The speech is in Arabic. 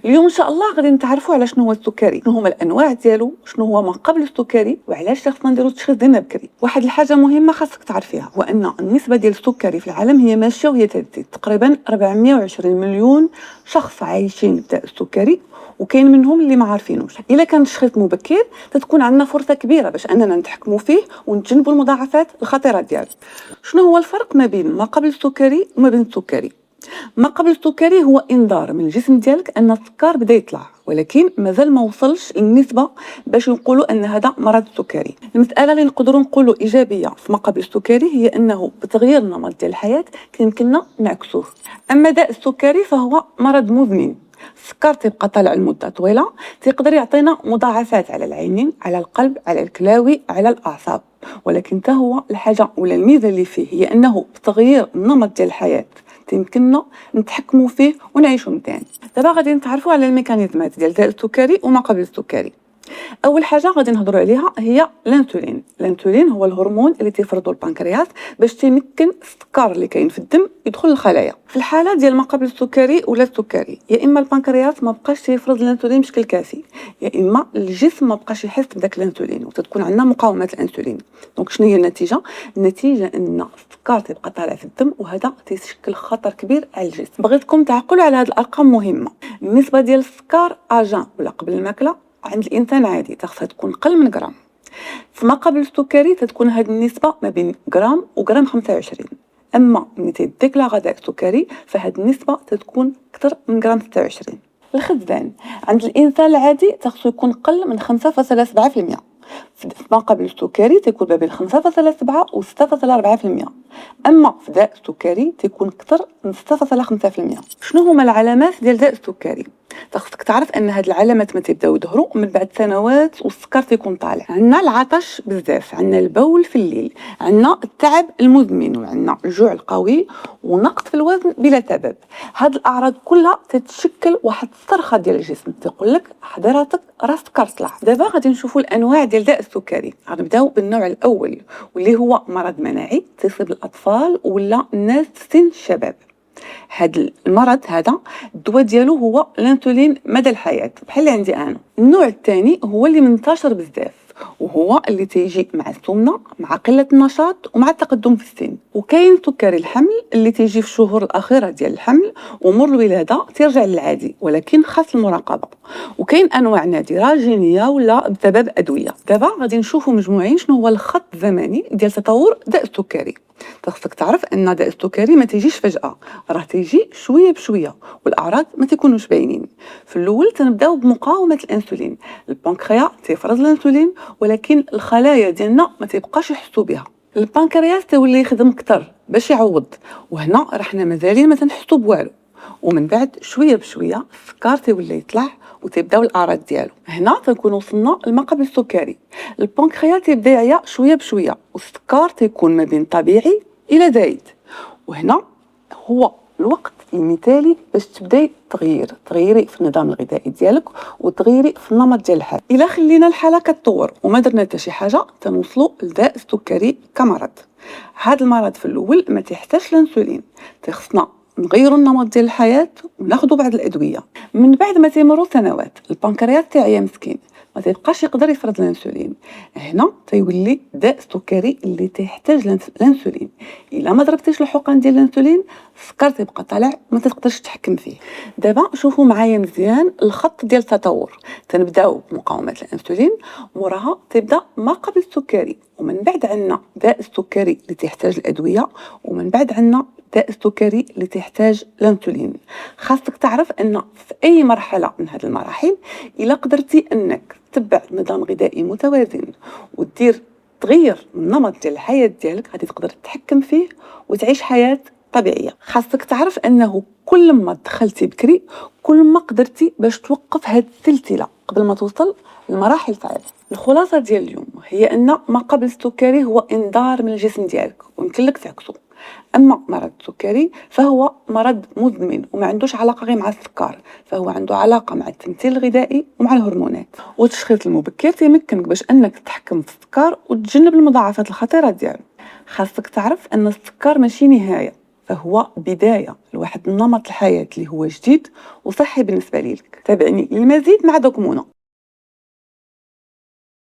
اليوم ان شاء الله غادي نتعرفوا على شنو هو السكري، شنو هما الانواع ديالو، شنو هو ما قبل السكري، وعلاش خصنا نديروا التشخيص ديالنا بكري. واحد الحاجه مهمه خاصك تعرفيها هو ان النسبه ديال السكري في العالم هي ماشيه وهي تزيد. تقريبا 420 مليون شخص عايشين بداء السكري، وكاين منهم اللي ما عارفينوش. الا كان التشخيص مبكر تتكون عندنا فرصه كبيره باش اننا نتحكموا فيه ونتجنبوا المضاعفات الخطيره ديالو. شنو هو الفرق ما بين ما قبل السكري وما بين السكري؟ ما قبل السكري هو انذار من الجسم ديالك ان السكر بدا يطلع، ولكن مازال ما وصلش النسبه باش نقولوا ان هذا مرض سكري. المساله اللي نقدروا نقولوا ايجابيه في ما قبل السكري هي انه بتغيير النمط ديال الحياه يمكننا نعكسوه. اما داء السكري فهو مرض مزمن، السكر تيبقى طالع لمده طويله، تيقدر يعطينا مضاعفات على العينين، على القلب، على الكلاوي، على الاعصاب. ولكن تا هو الحاجه ولا الميزه اللي فيه هي انه بتغيير النمط ديال الحياه يمكننا نتحكموا فيه ونعيشوا مزيان. دابا غادي نتعرفوا على الميكانيزمات ديال داء السكري وما قبل السكري. اول حاجه غادي نهضروا عليها هي الانسولين. الانسولين هو الهرمون اللي تيفرضه البنكرياس باش تيمكن السكر اللي كاين في الدم يدخل للخلايا. في الحاله ديال ما قبل السكري ولا السكري، يا اما البنكرياس ما بقاش تيفرض الانسولين بشكل كافي، يا اما الجسم ما بقاش يحس بداك الانسولين وتتكون عندنا مقاومه الانسولين. دونك شنو هي النتيجه؟ النتيجه ان السكر تيبقى طالع في الدم، وهذا تيشكل خطر كبير على الجسم. بغيتكم تعقلوا على هذه الارقام مهمه. النسبه ديال السكر اجان ولا قبل الماكله عند الانسان عادي خصها تكون قل من غرام. فما قبل السكري تتكون هذه النسبه ما بين غرام وغرام 25. اما ملي تيديكلارا داك السكري فهذه النسبه تتكون اكثر من غرام 26. الخزان عند الانسان العادي خصو يكون قل من 5.7%. ما قبل السكري تيكون ما بين 5.7 و 6.4%. اما في داء السكري تيكون اكثر من 6.5%. شنو هما العلامات ديال داء السكري؟ خصك تعرف ان هاد العلامات ما تبداو يظهروا من بعد سنوات والسكر تيكون طالع. عندنا العطش بزاف، عندنا البول في الليل، عندنا التعب المزمن، وعندنا الجوع القوي ونقص في الوزن بلا سبب. هاد الاعراض كلها تتشكل واحد الصرخه ديال الجسم تقول لك حضرتك راه السكر طلع. دابا غادي نشوفوا الانواع ديال داء السكري. غنبداو بالنوع الاول واللي هو مرض مناعي تصيب الاطفال ولا الناس في سن الشباب. هذا المرض هذا الدواء ديالو هو الانسولين مدى الحياه بحال اللي عندي انا. النوع الثاني هو اللي منتشر بزاف، وهو اللي تيجي مع السمنه، مع قله النشاط، ومع التقدم في السن. وكاين سكري الحمل اللي تيجي في الشهور الاخيره ديال الحمل ومر الولاده ترجع للعادي، ولكن خاص المراقبه. وكاين انواع نادره جينيه ولا بسبب ادويه. دابا غادي نشوفوا مجموعين شنو هو الخط الزمني ديال تطور داء السكري. خصك تعرف ان داء السكري ما تيجيش فجاه، راه تيجي شويه بشويه، والاعراض ما تيكونوش باينين. في الاول تنبداو بمقاومه الانسولين. البنكرياس تيفرز الانسولين، ولكن الخلايا ديالنا ما تيبقاش يحسوا بها. البنكرياس تولي يخدم اكثر باش يعوض، وهنا راه حنا مازالين ما تنحسوا بوالو. ومن بعد شويه بشويه السكر تيولي يطلع وتبداو الاعراض ديالو. هنا تنكون وصلنا لما قبل السكري. البنكرياس تيبدا يعيا شويه بشويه، والسكر تيكون ما بين طبيعي الى زايد. وهنا هو الوقت المثالي باش تبداي تغيري في النظام الغذائي ديالك وتغيري في النمط ديال الحياه. الا خلينا الحاله كتطور وما درنا حتى شي حاجه تنوصلوا لداء السكري كمرض. هذا المرض في الاول ما تيحتاجش الانسولين، خصنا نغيروا النمط ديال الحياه وناخذوا بعض الادويه. من بعد ما تمروا سنوات البنكرياس تاعي مسكين ما تيبقاش يقدر يفرز الانسولين. هنا تيولي داء السكري اللي تيحتاج الانسولين. الا ما ضربتيش الحقن ديال الانسولين السكر تيبقى طالع ما تقدرش تتحكم فيه. دابا شوفوا معايا مزيان الخط ديال التطور. تنبداو بمقاومه الانسولين، موراها تبدا ما قبل السكري، ومن بعد عندنا داء السكري اللي تيحتاج الادويه، ومن بعد عندنا داء السكري اللي تحتاج الانسولين. خاصك تعرف ان في اي مرحله من هذه المراحل الا قدرتي انك تتبع نظام غذائي متوازن ودير تغير من النمط ديال الحياه ديالك غادي تقدر تتحكم فيه وتعيش حياه طبيعيه. خاصك تعرف انه كل ما دخلتي بكري كل ما قدرتي باش توقف هذه السلسله قبل ما توصل لمراحل صعبه. الخلاصه ديال اليوم هي ان ما قبل السكري هو انذار من الجسم ديالك ويمكن لك تعكسه. اما مرض السكري فهو مرض مزمن وما عندوش علاقه غير مع السكر، فهو عنده علاقه مع التمثيل الغذائي ومع الهرمونات. والتشخيص المبكر تيمكنك باش انك تتحكم في السكر وتجنب المضاعفات الخطيره ديالو. خاصك تعرف ان السكر ماشي نهايه، فهو بداية لواحد نمط الحياة اللي هو جديد وصحي بالنسبة ليك. تابعني للمزيد مع دوكمونا.